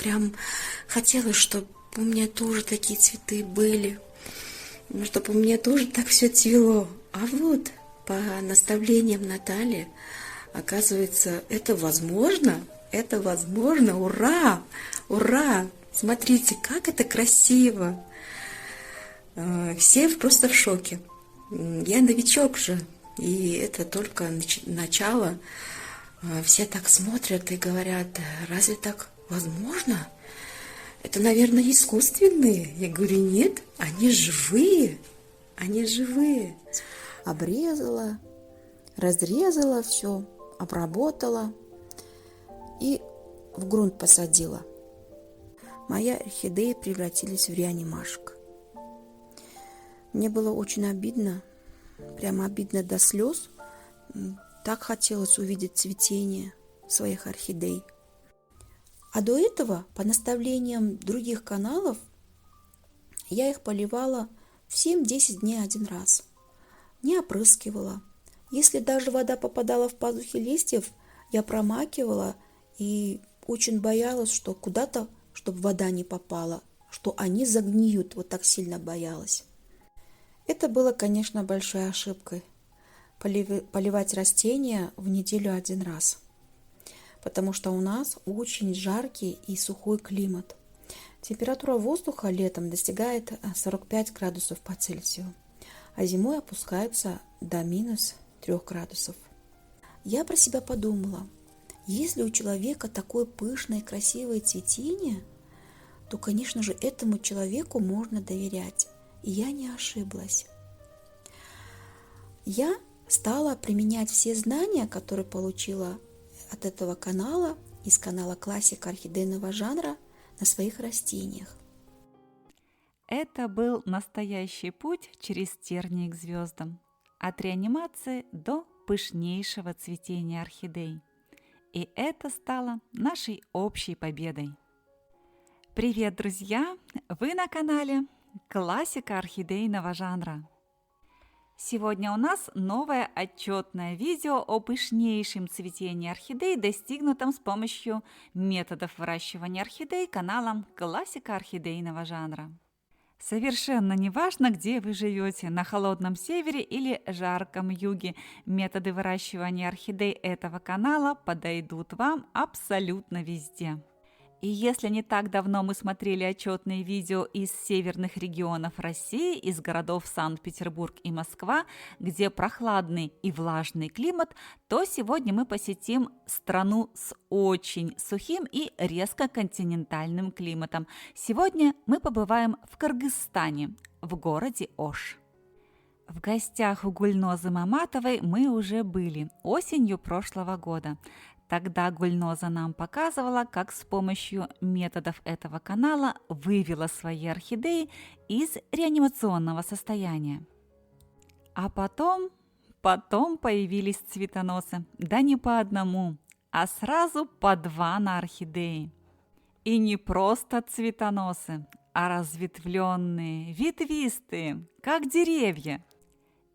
прям хотелось, чтобы у меня тоже такие цветы были, чтобы у меня тоже так все цвело. А вот по наставлениям Натальи, оказывается, это возможно, ура, ура! Смотрите, как это красиво! Все просто в шоке. Я новичок же, и это только начало. Все так смотрят и говорят, разве так возможно? Это, наверное, искусственные. Я говорю, нет, они живые, они живые. Обрезала, разрезала все, обработала и в грунт посадила. Мои орхидеи превратились в реанимашек. Мне было очень обидно, прямо обидно до слез. Так хотелось увидеть цветение своих орхидей. А до этого, по наставлениям других каналов, я их поливала в 7-10 дней один раз. Не опрыскивала. Если даже вода попадала в пазухи листьев, я промакивала и очень боялась, что куда-то, чтобы вода не попала, что они загниют, вот так сильно боялась. Это было, конечно, большой ошибкой – поливать растения в неделю один раз, потому что у нас очень жаркий и сухой климат. Температура воздуха летом достигает 45 градусов по Цельсию, а зимой опускается до минус 3 градусов. Я про себя подумала, если у человека такое пышное и красивое цветение, то, конечно же, этому человеку можно доверять. И я не ошиблась. Я стала применять все знания, которые получила от этого канала, из канала «Классика орхидейного жанра», на своих растениях. Это был настоящий путь через тернии к звездам, от реанимации до пышнейшего цветения орхидей. И это стало нашей общей победой. Привет, друзья! Вы на канале «Классика орхидейного жанра». Сегодня у нас новое отчетное видео о пышнейшем цветении орхидей, достигнутом с помощью методов выращивания орхидей каналом «Классика орхидейного жанра». Совершенно неважно, где вы живете, на холодном севере или жарком юге, методы выращивания орхидей этого канала подойдут вам абсолютно везде. И если не так давно мы смотрели отчетные видео из северных регионов России, из городов Санкт-Петербург и Москва, где прохладный и влажный климат, то сегодня мы посетим страну с очень сухим и резко континентальным климатом. Сегодня мы побываем в Кыргызстане, в городе Ош. В гостях у Гульнозы Маматовой мы уже были осенью прошлого года. Тогда Гульноза нам показывала, как с помощью методов этого канала вывела свои орхидеи из реанимационного состояния. А потом появились цветоносы. Да не по одному, а сразу по 2 на орхидеи. И не просто цветоносы, а разветвленные, ветвистые, как деревья.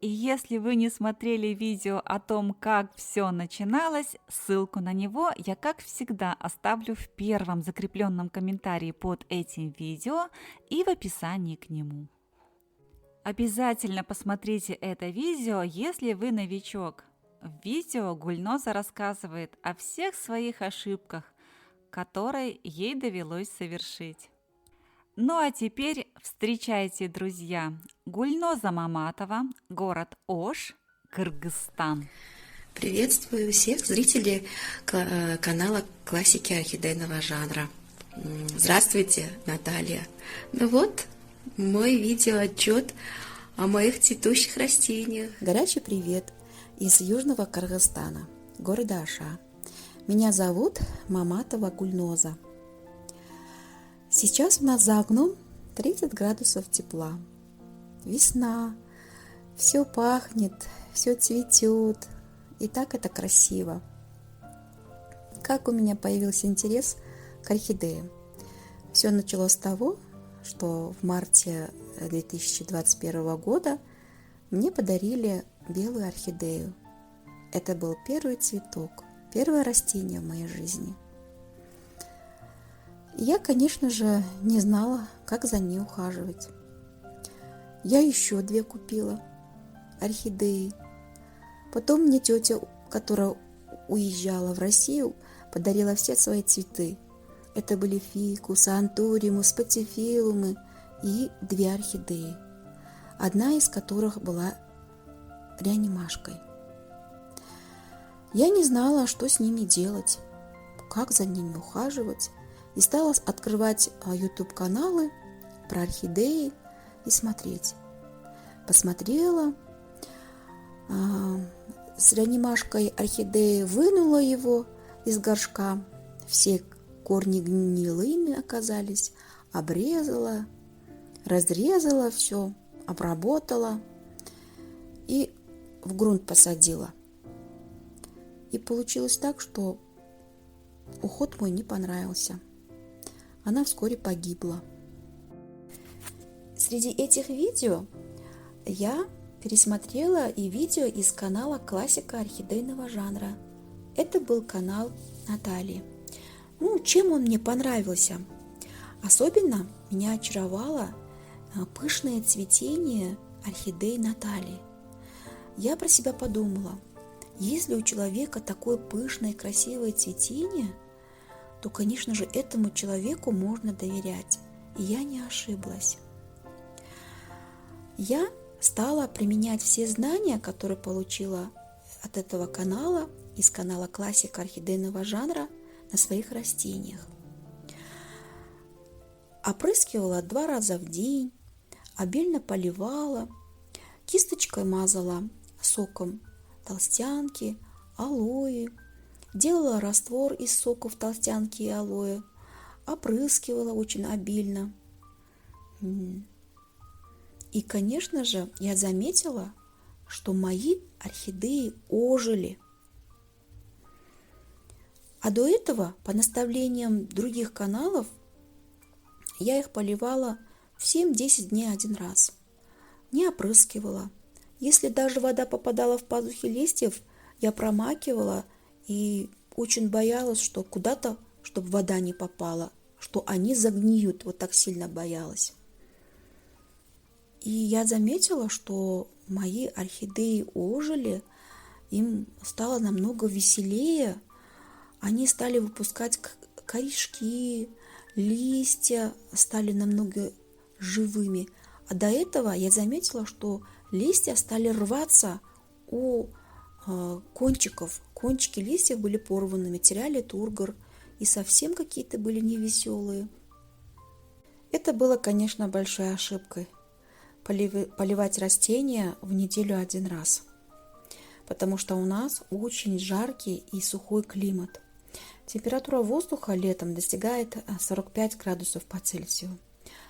И если вы не смотрели видео о том, как все начиналось, ссылку на него я, как всегда, оставлю в первом закрепленном комментарии под этим видео и в описании к нему. Обязательно посмотрите это видео, если вы новичок. В видео Гульноза рассказывает о всех своих ошибках, которые ей довелось совершить. Ну а теперь встречайте, друзья, Гульноза Маматова, город Ош, Кыргызстан. Приветствую всех зрителей канала «Классики орхидейного жанра». Здравствуйте, Наталья. Ну вот, мой видеоотчет о моих цветущих растениях. Горячий привет из Южного Кыргызстана, города Оша. Меня зовут Маматова Гульноза. Сейчас у нас за окном 30 градусов тепла. Весна, все пахнет, все цветет. И так это красиво. Как у меня появился интерес к орхидеям? Все началось с того, что в марте 2021 года мне подарили белую орхидею. Это был первый цветок, первое растение в моей жизни. И я, конечно же, не знала, как за ней ухаживать. Я еще 2 купила орхидеи. Потом мне тетя, которая уезжала в Россию, подарила все свои цветы. Это были фикусы, антуриумы, спатифилумы и 2 орхидеи, одна из которых была реанимашкой. Я не знала, что с ними делать, как за ними ухаживать, и стала открывать YouTube-каналы про орхидеи и смотреть. Посмотрела, с реанимашкой орхидеи вынула его из горшка, все корни гнилыми оказались, обрезала, разрезала все, обработала и в грунт посадила. И получилось так, что уход мой не понравился. Она вскоре погибла. Среди этих видео я пересмотрела и видео из канала «Классика орхидейного жанра». Это был канал Натальи. Чем он мне понравился? Особенно меня очаровало пышное цветение орхидей Натальи. Я про себя подумала, если у человека такое пышное и красивое цветение, то, конечно же, этому человеку можно доверять. И я не ошиблась. Я стала применять все знания, которые получила от этого канала, из канала «Классика орхидейного жанра», на своих растениях. Опрыскивала 2 раза в день, обильно поливала, кисточкой мазала соком толстянки, алоэ, делала раствор из соков толстянки и алоэ, опрыскивала очень обильно. И, конечно же, я заметила, что мои орхидеи ожили. А до этого, по наставлениям других каналов, я их поливала в 7-10 дней 1 раз. Не опрыскивала. Если даже вода попадала в пазухи листьев, я промакивала и очень боялась, что куда-то, чтобы вода не попала, что они загниют. Вот так сильно боялась. И я заметила, что мои орхидеи ожили, им стало намного веселее. Они стали выпускать корешки, листья стали намного живыми. А до этого я заметила, что листья стали рваться у кончиков. Кончики листьев были порванными, теряли тургор и совсем какие-то были невеселые. Это было, конечно, большой ошибкой. Поливать растения в неделю 1 раз. Потому что у нас очень жаркий и сухой климат. Температура воздуха летом достигает 45 градусов по Цельсию,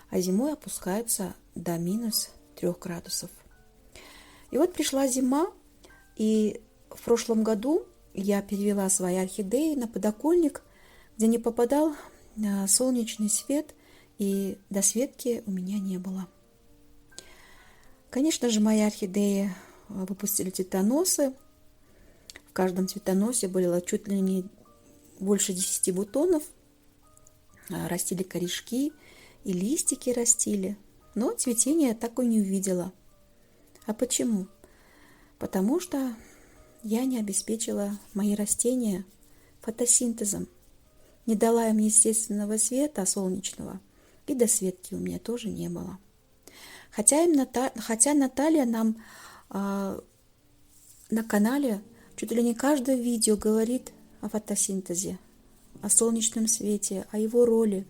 а зимой опускается до -3 градусов. И вот пришла зима, и в прошлом году я перевела свои орхидеи на подоконник, где не попадал солнечный свет, и досветки у меня не было. Конечно же, мои орхидеи выпустили цветоносы. В каждом цветоносе было чуть ли не больше 10 бутонов. Растили корешки и листики растили. Но цветения я так и не увидела. А почему? Потому что я не обеспечила мои растения фотосинтезом. Не дала им естественного света солнечного. И досветки у меня тоже не было. Хотя Наталья нам на канале чуть ли не каждое видео говорит о фотосинтезе, о солнечном свете, о его роли.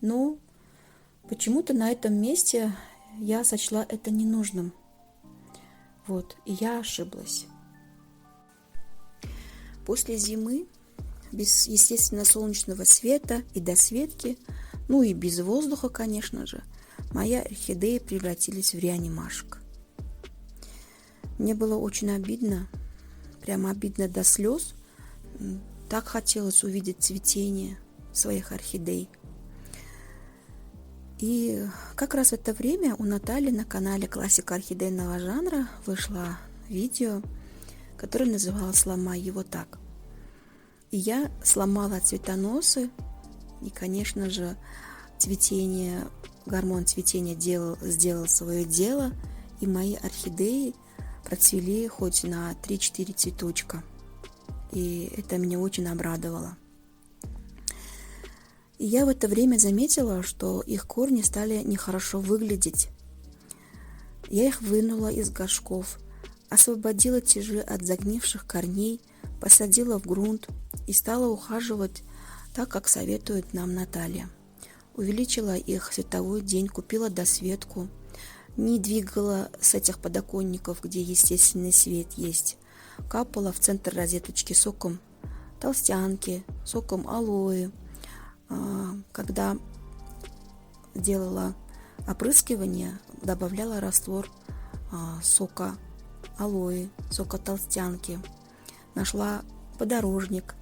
Но почему-то на этом месте я сочла это ненужным. И я ошиблась. После зимы, без естественно солнечного света и досветки, и без воздуха, конечно же, мои орхидеи превратились в реанимашек. Мне было очень обидно, прямо обидно до слез. Так хотелось увидеть цветение своих орхидей. И как раз в это время у Натальи на канале «Классика орхидейного жанра» вышло видео, которое называлось «Сломай его так». И я сломала цветоносы И, конечно же, гормон цветения сделал свое дело, и мои орхидеи процвели хоть на 3-4 цветочка. И это меня очень обрадовало. И я в это время заметила, что их корни стали нехорошо выглядеть. Я их вынула из горшков, освободила тяжи от загнивших корней, посадила в грунт и стала ухаживать так, как советует нам Наталья. Увеличила их световой день, купила досветку, не двигала с этих подоконников, где естественный свет есть. Капала в центр розеточки соком толстянки, соком алоэ. Когда делала опрыскивание, добавляла раствор сока алоэ, сока толстянки. Нашла подорожник,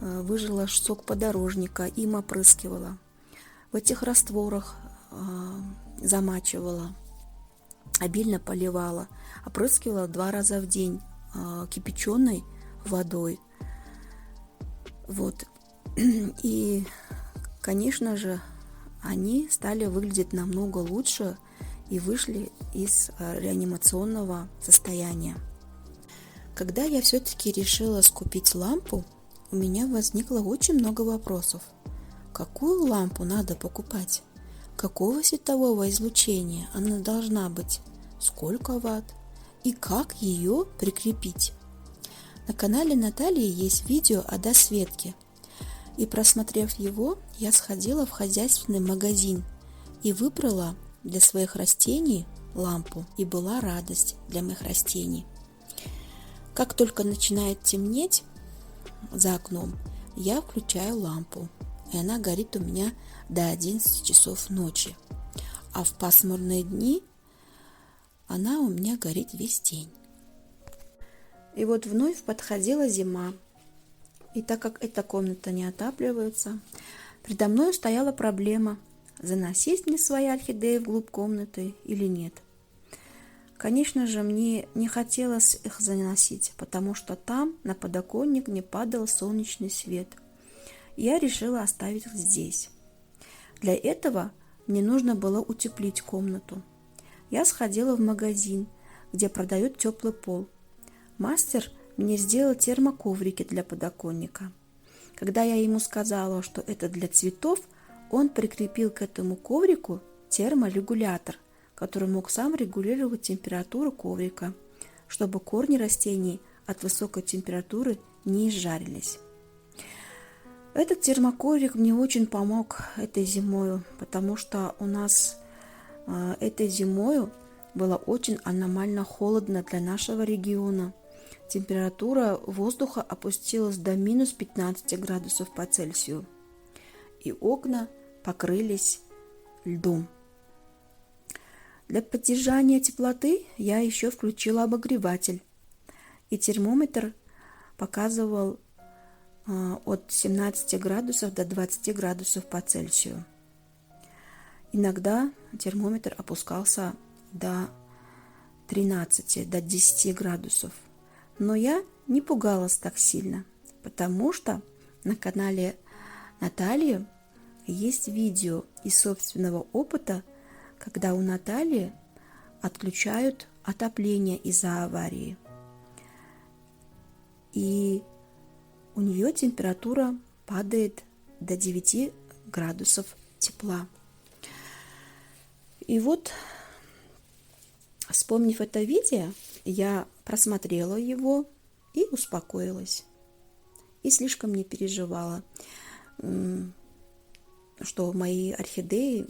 выжила сок подорожника, им опрыскивала. В этих растворах замачивала, обильно поливала, опрыскивала 2 раза в день кипяченой водой. Вот. И, конечно же, они стали выглядеть намного лучше и вышли из реанимационного состояния. Когда я все-таки решила скупить лампу, у меня возникло очень много вопросов. Какую лампу надо покупать? Какого светового излучения она должна быть? Сколько ватт? И как ее прикрепить? На канале Натальи есть видео о досветке. И просмотрев его, я сходила в хозяйственный магазин и выбрала для своих растений лампу. И была радость для моих растений. Как только начинает темнеть за окном, я включаю лампу. И она горит у меня до 11 часов ночи. А в пасмурные дни она у меня горит весь день. И вот вновь подходила зима. И так как эта комната не отапливается, предо мной стояла проблема, заносить мне свои орхидеи вглубь комнаты или нет. Конечно же, мне не хотелось их заносить, потому что там на подоконник не падал солнечный свет. Я решила оставить их здесь. Для этого мне нужно было утеплить комнату. Я сходила в магазин, где продают теплый пол. Мастер мне сделал термоковрики для подоконника. Когда я ему сказала, что это для цветов, он прикрепил к этому коврику терморегулятор, который мог сам регулировать температуру коврика, чтобы корни растений от высокой температуры не изжарились. Этот термоковрик мне очень помог этой зимою, потому что у нас этой зимою было очень аномально холодно для нашего региона. Температура воздуха опустилась до минус 15 градусов по Цельсию, и окна покрылись льдом. Для поддержания теплоты я еще включила обогреватель, и термометр показывал от 17 градусов до 20 градусов по Цельсию. Иногда термометр опускался до 13, до 10 градусов. Но я не пугалась так сильно, потому что на канале Натальи есть видео из собственного опыта, когда у Натальи отключают отопление из-за аварии. И у нее температура падает до 9 градусов тепла. И вот, вспомнив это видео, я просмотрела его и успокоилась. И слишком не переживала, что мои орхидеи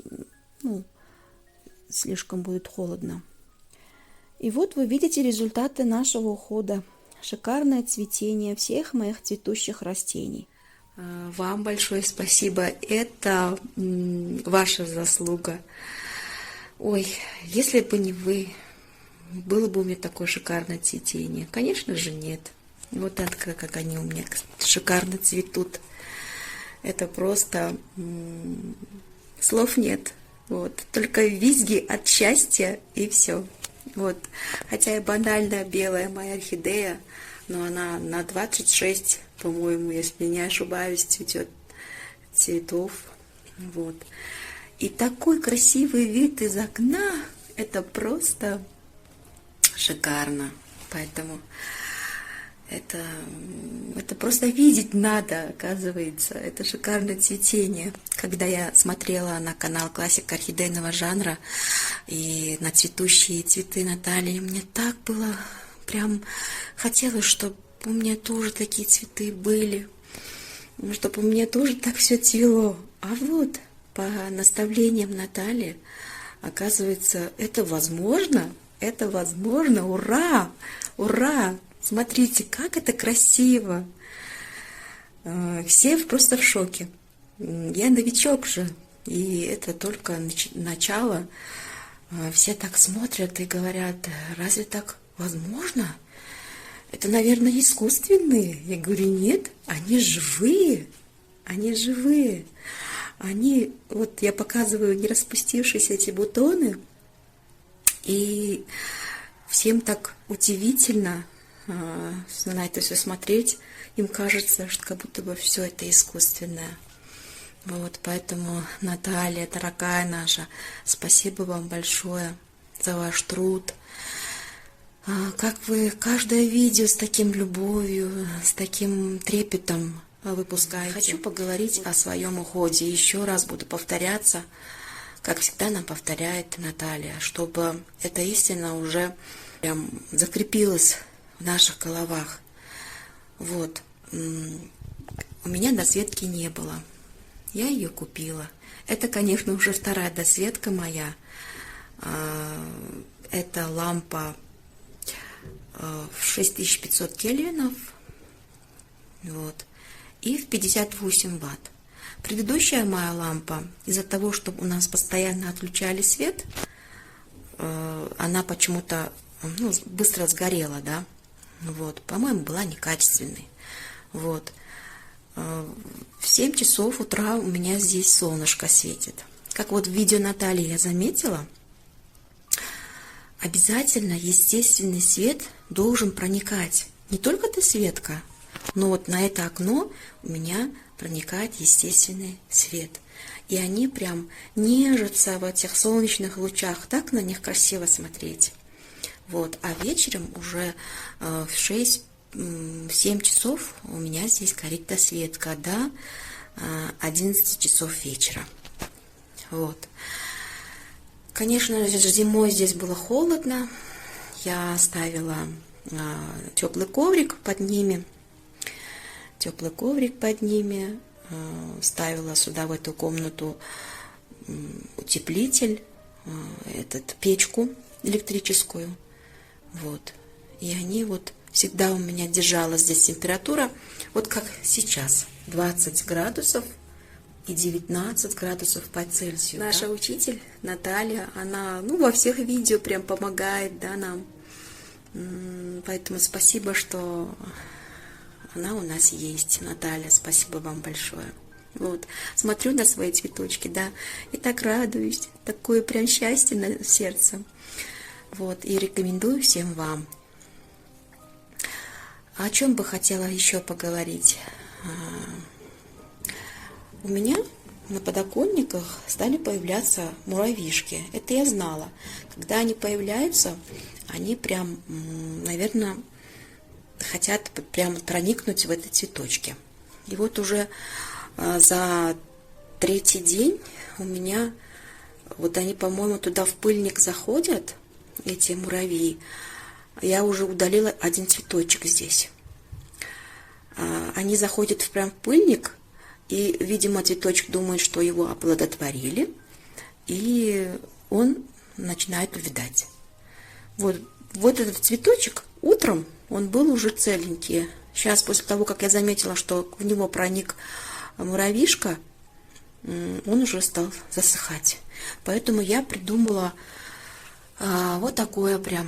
слишком будет холодно. И вот вы видите результаты нашего ухода. Шикарное цветение всех моих цветущих растений. Вам большое спасибо. Это ваша заслуга. Ой, если бы не вы, было бы у меня такое шикарное цветение. Конечно же, нет. Вот так, как они у меня шикарно цветут. Это просто слов нет. Вот. Только визги от счастья и все. Вот. Хотя и банальная белая моя орхидея, но она на 26, по-моему, если не ошибаюсь, цветет цветов. Вот. И такой красивый вид из окна, это просто шикарно. Поэтому это просто видеть надо, оказывается. Это шикарное цветение. Когда я смотрела на канал «Классика орхидейного жанра» и на цветущие цветы Натальи, мне так было прям хотелось, чтобы у меня тоже такие цветы были, чтобы у меня тоже так все цвело. А вот по наставлениям Натальи, оказывается, это возможно. Это возможно. Ура! Ура! Смотрите, как это красиво. Все просто в шоке. Я новичок же, и это только начало. Все так смотрят и говорят, разве так возможно? Это, наверное, искусственные. Я говорю, нет, они живые. Они живые. Они, вот я показываю не распустившиеся эти бутоны, и всем так удивительно на это все смотреть. Им кажется, что как будто бы все это искусственное. Вот, поэтому, Наталья, дорогая наша, спасибо вам большое за ваш труд. Как вы каждое видео с таким любовью, с таким трепетом выпускаете. Хочу поговорить о своем уходе. Еще раз буду повторяться, как всегда нам повторяет Наталья, чтобы эта истина уже прям закрепилась в наших головах. Вот. У меня досветки не было. Я ее купила. Это, конечно, уже вторая досветка моя. Это лампа в 6500 кельвинов. Вот. И в 58 ватт. Предыдущая моя лампа, из-за того, что у нас постоянно отключали свет, она почему-то быстро сгорела, да. Вот. По-моему, была некачественной. Вот. В 7 часов утра у меня здесь солнышко светит. Как вот в видео Натальи я заметила, обязательно естественный свет должен проникать. Не только досветка, но вот на это окно у меня проникает естественный свет. И они прям нежатся в этих солнечных лучах. Так на них красиво смотреть. Вот. А вечером уже в 6-7 часов у меня здесь горит досветка до 11 часов вечера. Вот. Конечно, зимой здесь было холодно. Я ставила теплый коврик под ними. Ставила сюда, в эту комнату, утеплитель, печку электрическую. Вот. И они вот всегда у меня держала здесь температура, вот как сейчас, 20 градусов и 19 градусов по Цельсию. Наша учитель Наталья, она во всех видео прям помогает, да, нам. Поэтому спасибо, что она у нас есть, Наталья, спасибо вам большое. Вот, смотрю на свои цветочки, да, и так радуюсь, такое прям счастье на сердце. Вот, и рекомендую всем вам. О чем бы хотела еще поговорить? У меня на подоконниках стали появляться муравьишки. Это я знала. Когда они появляются, они прям, наверное, хотят прямо проникнуть в эти цветочки. И вот уже за 3-й день у меня, вот они, по-моему, туда в пыльник заходят, эти муравьи. Я уже удалила 1 цветочек здесь. Они заходят в прям пыльник, и, видимо, цветочек думает, что его оплодотворили, и он начинает увядать. Вот этот цветочек утром, он был уже целенький. Сейчас, после того, как я заметила, что в него проник муравьишка, он уже стал засыхать. Поэтому я придумала вот такое прям,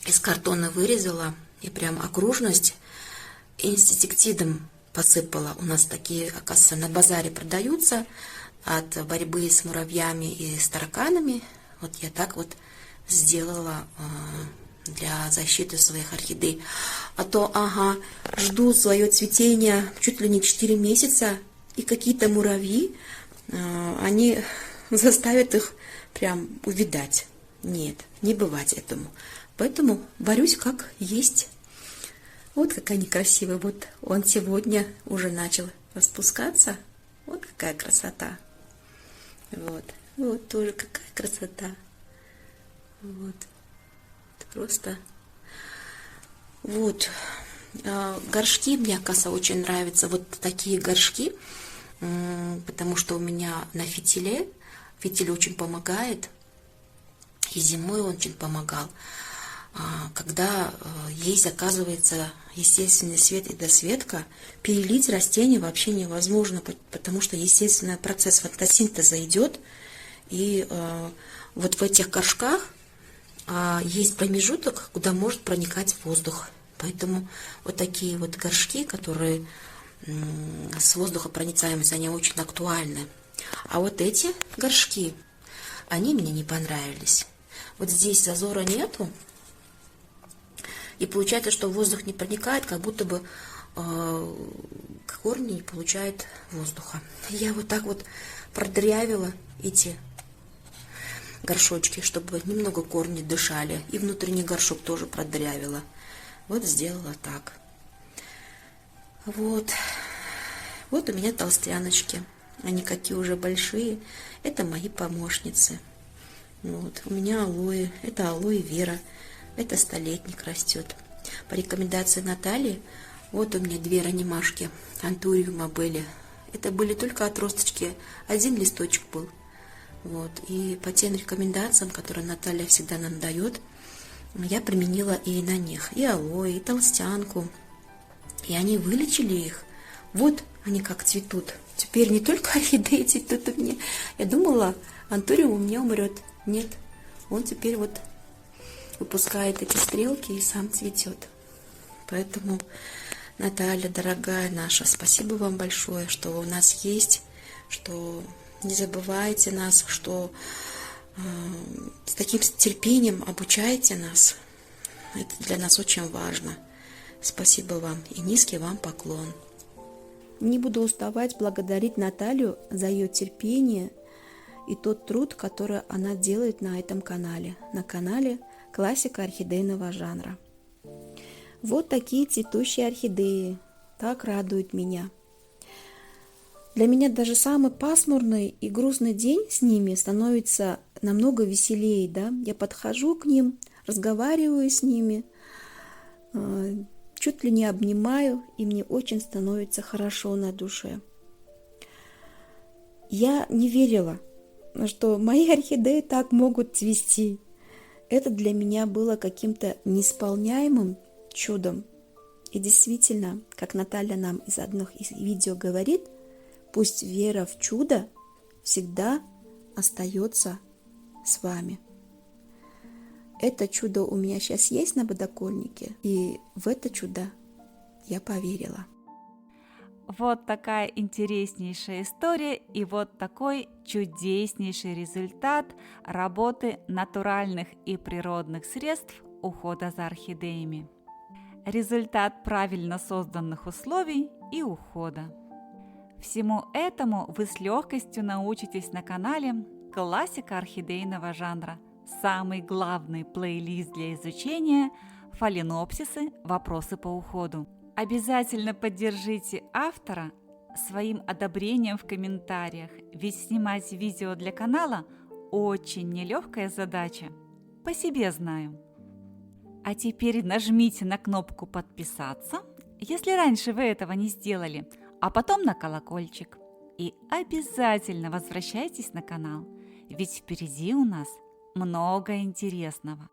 из картона вырезала и прям окружность инсектицидом посыпала. У нас такие, оказывается, на базаре продаются от борьбы с муравьями и с тараканами. Вот я так вот сделала для защиты своих орхидей. А то, жду свое цветение чуть ли не 4 месяца, и какие-то муравьи, они заставят их прям увядать. Нет, не бывать этому. Поэтому борюсь как есть. Вот какая некрасивая. Вот он сегодня уже начал распускаться. Вот какая красота. Вот тоже какая красота. Вот. Это просто... Вот. Горшки мне, оказывается, очень нравятся. Вот такие горшки. Потому что у меня на фитиле. Фитиль очень помогает. И зимой он очень помогал. Когда есть, оказывается, естественный свет и досветка, перелить растение вообще невозможно, потому что естественный процесс фотосинтеза идет, и вот в этих горшках есть промежуток, куда может проникать воздух. Поэтому вот такие вот горшки, которые с воздухопроницаемостью, они очень актуальны. А вот эти горшки, они мне не понравились. Вот здесь зазора нету. И получается, что воздух не проникает, как будто бы корни не получают воздуха. Я вот так вот продырявила эти горшочки, чтобы немного корни дышали. И внутренний горшок тоже продырявила. Вот сделала так. Вот. Вот у меня толстяночки. Они какие уже большие. Это мои помощницы. Вот. У меня алоэ. Это алоэ вера. Это столетник растет. По рекомендации Натальи, вот у меня 2 ранимашки антуриума были. Это были только отросточки, 1 листочек был. Вот. И по тем рекомендациям, которые Наталья всегда нам дает, я применила и на них, и алоэ, и толстянку. И они вылечили их. Вот они как цветут. Теперь не только орхидеи цветут у меня. Я думала, антуриум у меня умрет. Нет, он теперь вот выпускает эти стрелки и сам цветет. Поэтому, Наталья, дорогая наша, спасибо вам большое, что у нас есть, что не забывайте нас, что с таким терпением обучаете нас. Это для нас очень важно. Спасибо вам и низкий вам поклон. Не буду уставать благодарить Наталью за ее терпение и тот труд, который она делает на этом канале, на канале «Классика орхидейного жанра». Вот такие цветущие орхидеи, так радуют меня. Для меня даже самый пасмурный и грустный день с ними становится намного веселее, да? Я подхожу к ним, разговариваю с ними, чуть ли не обнимаю, и мне очень становится хорошо на душе. Я не верила, что мои орхидеи так могут цвести. Это для меня было каким-то неисполняемым чудом. И действительно, как Наталья нам из одних из видео говорит, пусть вера в чудо всегда остается с вами. Это чудо у меня сейчас есть на подоконнике, и в это чудо я поверила. Вот такая интереснейшая история и вот такой чудеснейший результат работы натуральных и природных средств ухода за орхидеями. Результат правильно созданных условий и ухода. Всему этому вы с легкостью научитесь на канале «Классика орхидейного жанра». Самый главный плейлист для изучения фаленопсисы «Вопросы по уходу». Обязательно поддержите автора своим одобрением в комментариях, ведь снимать видео для канала очень нелегкая задача. По себе знаю. А теперь нажмите на кнопку «Подписаться», если раньше вы этого не сделали, а потом на колокольчик. И обязательно возвращайтесь на канал, ведь впереди у нас много интересного.